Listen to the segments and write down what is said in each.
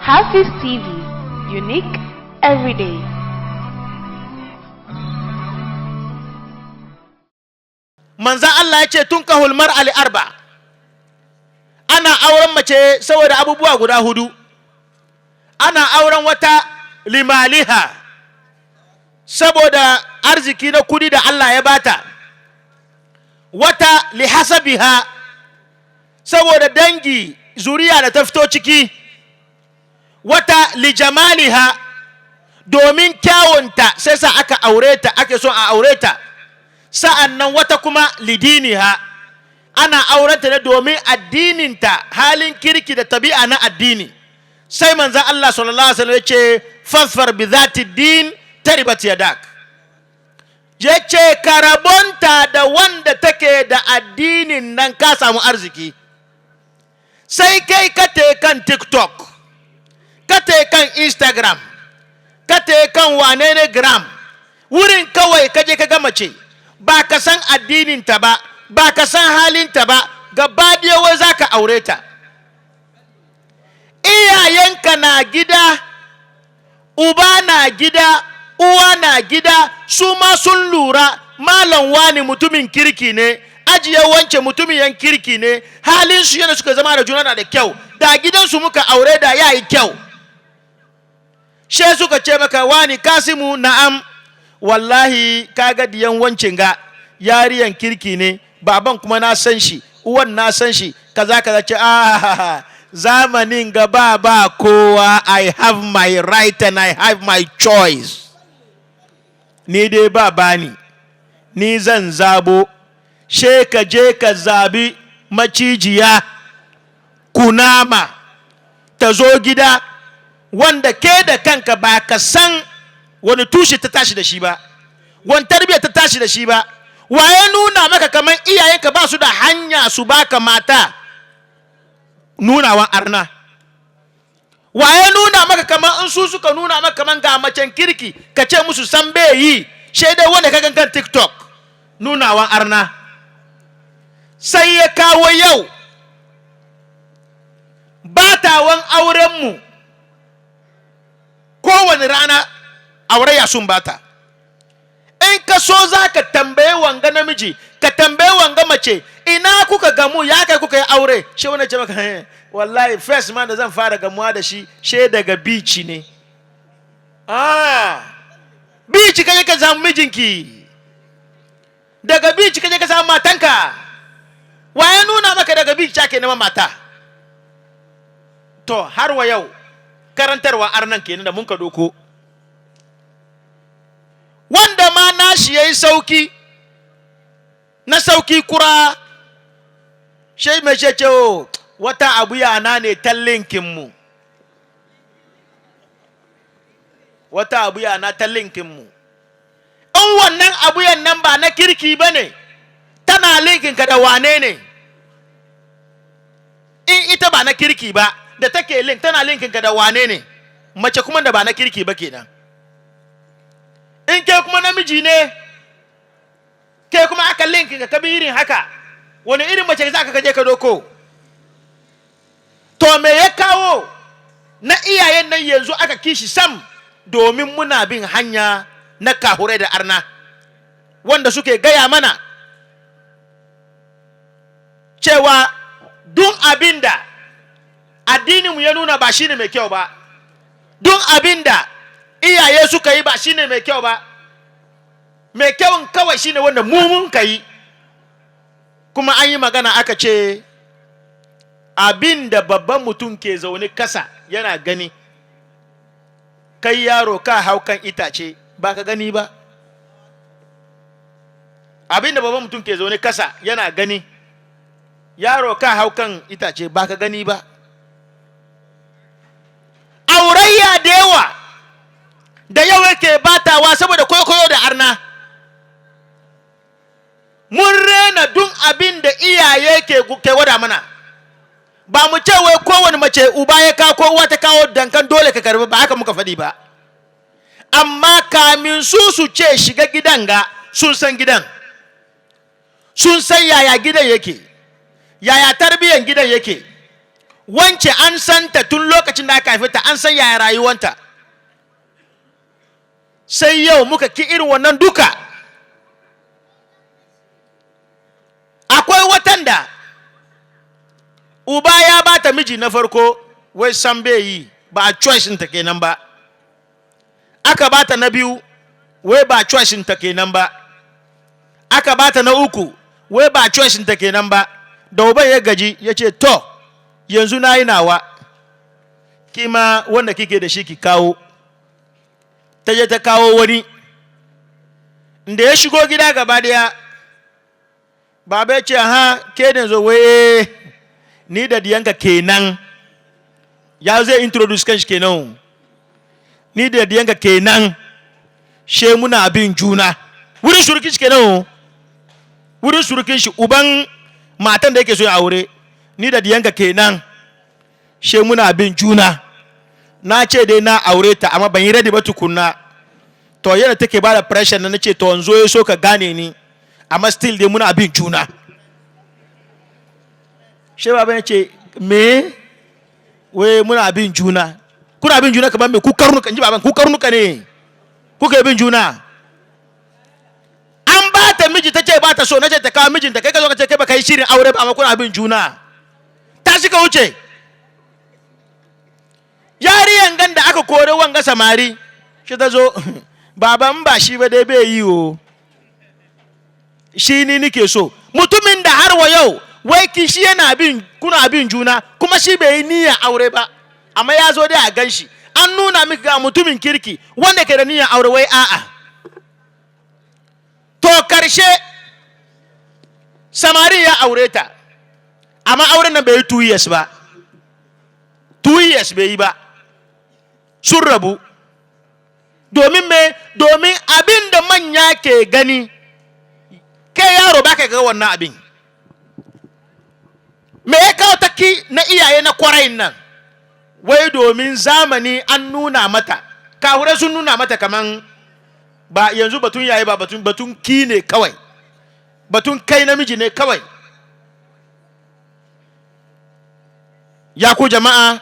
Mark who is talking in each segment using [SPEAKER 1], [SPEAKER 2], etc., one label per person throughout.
[SPEAKER 1] HAFIZ TV, unique every day.
[SPEAKER 2] Manzan Allah ya ce tun kahul mar'ali arba, ana auren mace saboda abubuwa guda hudu. Ana auren wata limaliha saboda arziki na kudi da Allah ya bata, wata lihasabiha saboda dangi zuriya da ta fito ciki, wata lijamaliha domin kyawunta sai sa aka aure ta, ake so a aure ta. Sa'annan wata kuma lidiniha, ana aurenta ne domin addininta, halin kirki da tabi'a na addini. Sai manzan Allah sallallahu alaihi wasallam yace fasfar bi zati din taribat yadak, yace karabonta da wanda take da addinin nan ka samu arziki. Sai kai ka te kan TikTok, ka te kan Instagram, ka te kan wanene gram, wurin kawai kaje ka ga mace ba ka san addininta ba, ba ka san halinta ba, gaba da wai za ka aure ta. Iyayenka na gida, uba na gida, uwa na gida, su ma sun lura malam wani mutumin kirki ne, ajiye wance mutumin yan kirki ne, halinsu yana suka zama da juna na da kyau, da gidansu muka aure da ya yi kyau. She suka ce maka wani Kasimu na'am, wallahi kaga diyan wancin ga yariyan kirki ne, baban kuma na san shi, uwan na san shi, kaza kaza. Ce zamanin gaba ba kowa, I have my right and I have my choice. Ni dai ba bani, ni zan zabo. She ka je ka zabi macijiya kunama ta zo gida wanda ke da kanka ba ka san wani tushe ta tashi da shi ba, wani tarbiyya ta tashi da shi ba. Waye nuna maka kaman iyayenka ba su da hanya su baka mata? Nunawan arna. Waye nuna maka kaman in su suka nuna maka kaman ga macen kirki ka ce musu san bai yi, shaidai wanda ka kan TikTok? Nunawan arna. Sai ya kawo yau batawan aurenmu, kowane rana auraya sun bata. In ka so za ka tambaye wanga namiji, ka tambaye wanga mace, ina kuka gamu, ya kai kuka yi aure? Shi wani ce maka wallahi first man da zan fara gamuwa da shi she daga beach ne. Beach kaje ka samu mijinki, daga beach kaje ka samu matanka. Waye nuna maka daga beach ake neman mata? To har wa yau karantarwa arnan kenan da mun ka doko, wanda ma nashi yayi sauki na sauki kura, shey mai ce wata abu yana ne tallinkin mu, wata abu yana tallinkin mu. In wannan abu nan ba na kirki bane, tana linkin ka da wane ne? In ita ba na kirki ba da take link, tana linkin ka da wane ne? Mace kuma da ba na kirki ba kenan. In ke kuma namiji ne, ke kuma aka linkin ka bi irin haka, wani irin mace za ka kaje ka doko? To me ya kawo na iyayen nan yanzu aka kishi sam? Domin muna bin hanya na kahurai da arna, wanda suke gaya mana cewa duk abinda addininmu ya nuna ba shine mai kyau ba, duk abinda iyaye suka yi ba shine mai kyau ba, mai kyawun kawai shine wanda mun ka yi. Kuma an yi magana aka ce abinda babban mutum ke zaune kasa yana gani, kai yaro ka hau kan itace ba ka gani ba. Abinda babban mutum ke zaune kasa yana gani, yaro ka hau kan itace ba ka gani ba. Aurayya da yawa da yau yake batawa saboda koyo da arna. Mun rena duk abin da iyaye ke wada mana. Ba mu ce wai kowane mace uba ya kawo ko uwa ta kawo dankan dole ka karbi, ba haka muka faɗi ba. Amma kamin su ce shiga gidan ga, sun san gidan, sun san yaya gidan yake, yaya tarbiyyar gidan yake, wance an santa tun lokacin da aka haife ta, an san yaya rayuwanta. Sai yau muka ki irin wannan duka. Akwai watan da uba ya bata miji na farko, wai san bai yi, ba a choice ta kenan ba. Aka bata na biyu, wai ba choice ta kenan ba. Aka bata na uku, wai ba choice ta kenan ba. Da uban ya gaji ya ce to yanzu na yi nawa, kima wanda kike da shi ki kawo. Ta je ta kawo wani. Inda ya shigo gida gaba daya, baba ya ce ha ke da zo waye ni da diyanka kenan. Ya zai introduce kanshi kenan. Ni da diyanka kenan, she muna bin juna. Wurin surukin shi kenan. Wurin surukin shi uban matan da yake so ya aure. Ni da diyanka kenan, she muna bin juna. Na ce dai na aure ta amma ban yi ready ba tukunna. To yana take ba da pressure na nace to wanzo ya so ka gane ni, amma still dai muna bin juna. She baba ya ce me we muna bin juna. Kuna bin juna kamar me? Ku karnuka, inji baban, ku karnuka ne. Kuka bin juna. An ba ta miji ta ce ba ta so, nace ta kawo mijinta, kai ka zo ka ce kai ba kai shirin aure ba amma kuna bin juna. Ta shi ka wuce. Yariyan ganda aka kore wanga samari, shi ta zo baban ba shi ba dai bai yi o. Shi ni nike so. Mutumin da har wa yau wai kishi yana bin, kuna bin juna, kuma shi bai yi niyyar aure ba, amma ya zo dai a gan shi. An nuna miki ga mutumin kirki wanda ke da niyyar aure, wai a'a. To karshe samari ya aure ta, amma auren nan bai yi 2 years ba. 2 years bai yi ba. Sun rabu. Domin me? Domin abin da manya ke gani, kai yaro ba ka ga wannan abin. Me ya kawo taki na iyaye na kwarayin nan? Wai domin zamani an nuna mata, kahure sun nuna mata kaman ba yanzu batun yayi ba, batun ki ne kawai, batun kai namiji ne kawai. Ya ku jama'a,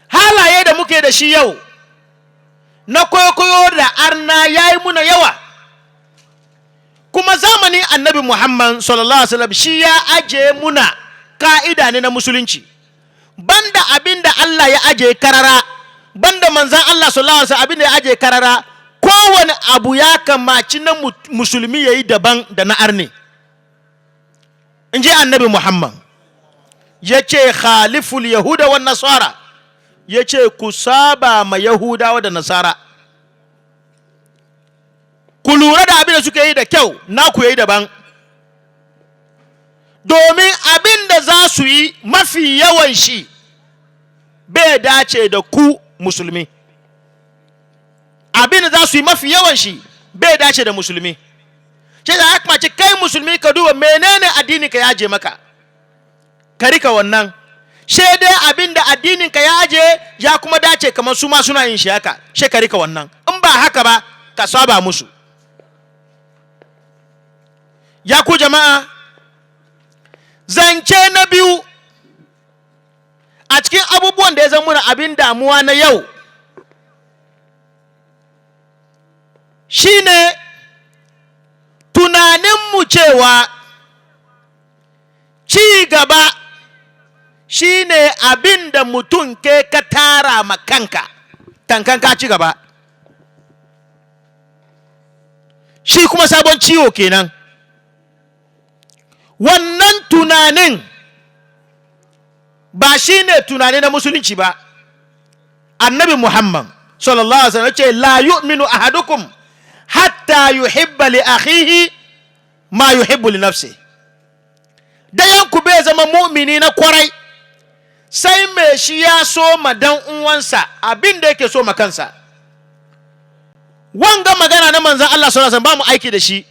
[SPEAKER 2] halaye da muke da shi yau na koyo da arna yayi muna yawa. Kuma zamanin annabi Muhammad sallallahu alaihi wasallam shi ya aje muna ka'ida ne na musulunci. Banda abinda Allah ya aje karara, banda manzan Allah sallallahu alaihi wasallam abinda ya aje karara, kowane abu ya kamaci na musulmi yayi daban da na arne. Inji annabi Muhammad yace khaliful yahuda wan nasara, yace ku saba ma yahudawa da nasara. Ku lura da abin da suke yi da kyau, na ku yi daban. Domin abin da za su yi mafi yawan shi bai dace da ku musulmi. Abin da za su yi mafi yawan shi bai dace da musulmi. Ce da haka mace kai musulmi ka duba menene addini ka yaje maka, ka rika wannan. She dai abin da addinin ka yaje ya kuma dace kamar su ma suna yin shi haka, she ka rika wannan. In ba haka ba ka saba musu. Ya ku jama'a, zance na biyu a cikin abubuwan da ya zama muna abin damuwa na yau shine tunaninmu cewa ci gaba shine abin da mutum ke ka tara ma kanka tankan ka ci gaba. Shi kuma sabon ciwo kenan. Wannan tunanin ba shi ne tunani na musulunci ba. Annabi Muhammad sallallahu alaihi wasallam ce la yu'minu ahadukum hatta yuhibba li akhihi ma yuhibbu li nafsi. Dayan ku bai zama mu'mini na kwarai sai mai shi ya so ma dan uwansa abin da yake so ma kansa. Wanga magana na manzon Allah sallallahu alaihi wasallam ba mu aiki da shi.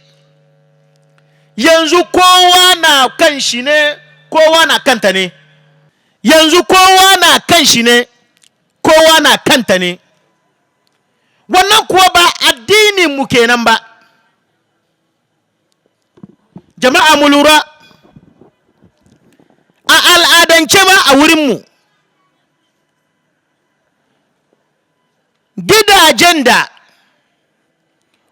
[SPEAKER 2] Yanzu kowa na kan shi ne, kowa na kanta ne. Yanzu kowa na kan shi ne, kowa na kanta ne. Wannan kuwa ba addinin mu kenan ba. Jama'a mu lura, a al'adance ma a wurinmu gidajen da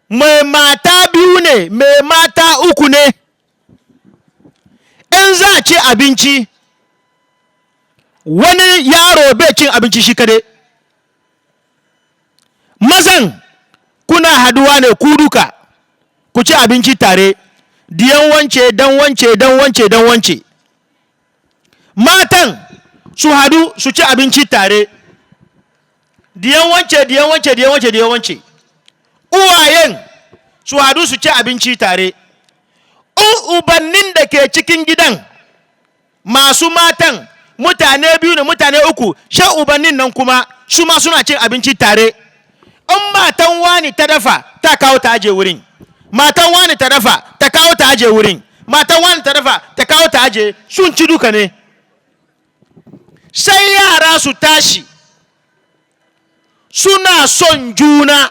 [SPEAKER 2] mai mata biyu ne mai mata uku ne in za a ci abinci wani yaro bai cin abinci shi kadai mazan kuna haduwa ne ku duka ku ci abinci tare diyan wance dan wance dan wance dan wance matan su hadu su ci abinci tare diyan wance diyan wance diyan wance diyan wance uwayen su hadu su ci abinci tare ubannin da ke cikin gidan masu matan mutane biyu da mutane uku shan ubannin nan kuma su ma suna cin abinci tare in matan wani ta dafa ta kawo ta aje wurin matan wani ta dafa ta kawo ta aje wurin matan wani ta dafa ta kawo ta aje sun ci duka ne sai yara su tashi suna son juna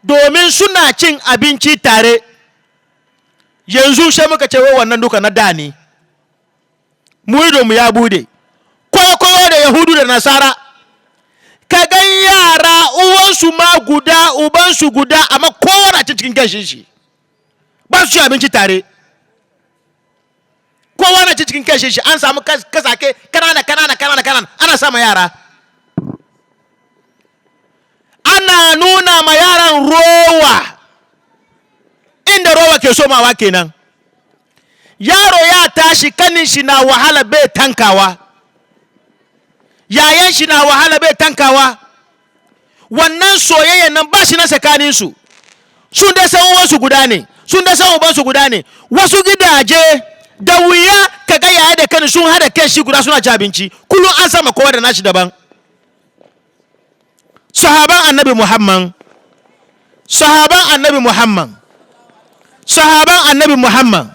[SPEAKER 2] domin suna cin abinci tare yanzu sai muka ce wannan duka na da ne mu idonmu ya bude kowa da yahudu da nasara ka gan yara uwansu ma guda ubansu guda amma kowa na cikin kashin shi ba su ci abinci tare kowa na cikin kashin shi an samu kasake kanana ana sama yara ana nuna ma yaran rowa inda rowa ke somawa kenan yaro ya tashi kanin shi na wahala bai tankawa yayan shi na wahala bai tankawa wannan soyayyen nan ba shi na tsakaninsu sun da san uwansu guda ne sun da san ubansu guda ne wasu gidaje da wuya ka ga yaya da kani sun hada kai shi guda suna ci abinci kullum an sama kowa da nashi daban sahaban annabi muhammad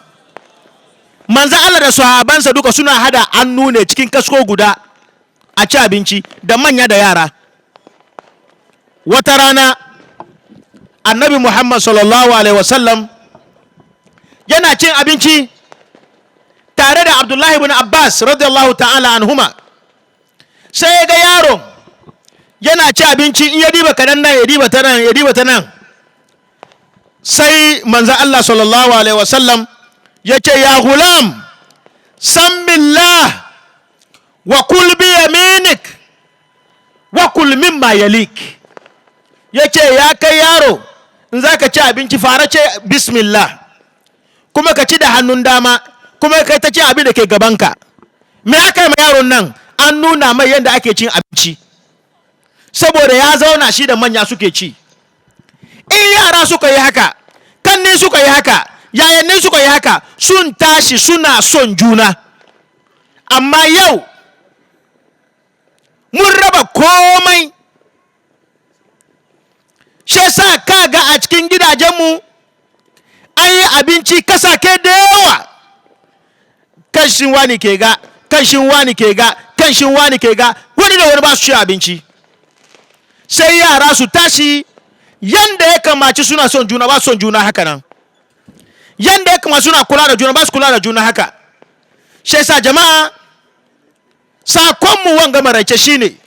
[SPEAKER 2] manzan Allah da sahabansa duka suna hada hannu ne cikin kasko guda a ci abinci da manya da yara wata rana annabi muhammad sallallahu alaihi wasallam yana cin abinci tare da abdullahi ibn abbas radiyallahu ta'ala anhuma sai ya ga yaro yana ci abinci in ya diba kadan nan ya diba ta nan sai manzan Allah sallallahu alaihi wasallam ya ce ya gulam san billah wa kul bi yaminik wa kul mimma yalik ya ce ya kai yaro in za ka ci abinci fara ce bismillah kuma ka ci da hannun dama kuma ka ta ci abin da ke gabanka me aka yi ma yaron nan an nuna mai yadda ake cin abinci saboda ya zauna shi da manya suke ci in yara suka yi haka kanni suka yi haka yayannin suka yi haka sun tashi suna son juna amma yau mun raba komai shi yasa kaga a cikin gidajenmu an yi abinci kasake da yawa kanshin wani ke ga kanshin wani ke ga kanshin wani ke ga wani da wani ba su ci abinci sai yara su tashi yanda ya kamaci suna son juna ba son juna haka nan yanda ya kamaci suna kula da juna ba su kula da juna haka shi yasa jama'a sakonmu wanga maraice shine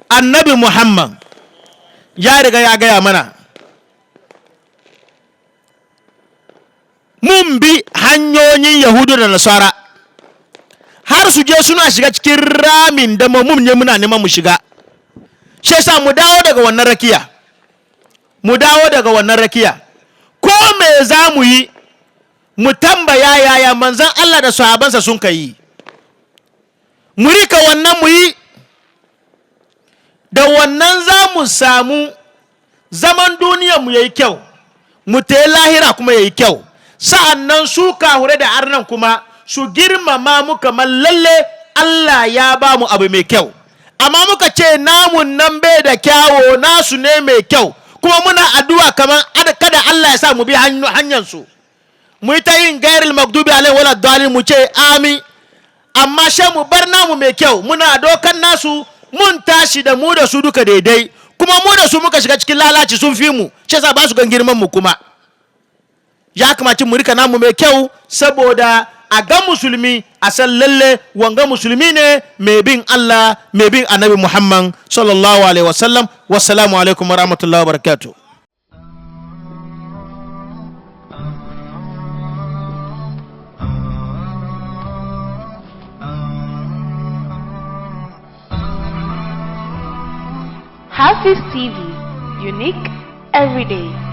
[SPEAKER 2] annabi muhammad ya riga ya gaya mana mun bi hanyoyin yahudu da nasara har su je suna shiga cikin ramin da mun ne muna neman mu shiga shi yasa mu dawo daga wannan rakiya ko me za mu yi mu tambaya yaya manzan Allah da sahabansa sun kai mu rika wannan mu yi da wannan za mu samu zaman duniyar mu yayi kyau mu tayi lahira kuma yayi kyau sa'annan su kahure da arnan kuma su girmama mu kamar lalle Allah ya ba mu abu mai kyau amma muka ce namun nan bai da kyawo nasu ne mai kyau kuma muna addu'a kamar kada Allah ya sa mu bi hanyar su mu yi ta yin gairil magdubi alaihi wala dalil mu ce amin amma sha mu bar namu mai kyau muna dokan nasu mun tashi da mu da su duka daidai kuma mu da su muka shiga cikin lalaci sun fi mu shi yasa ba su gan girman mu kuma ya kamaci mu rika namu mai kyau saboda a ga musulmi a san lalle wanga musulmi ne mai bin Allah mai bin annabi Muhammad sallallahu alaihi wasallam. Wassalamu alaikum warahmatullahi wabarakatuh.
[SPEAKER 1] HAFIZ TV, unique every day.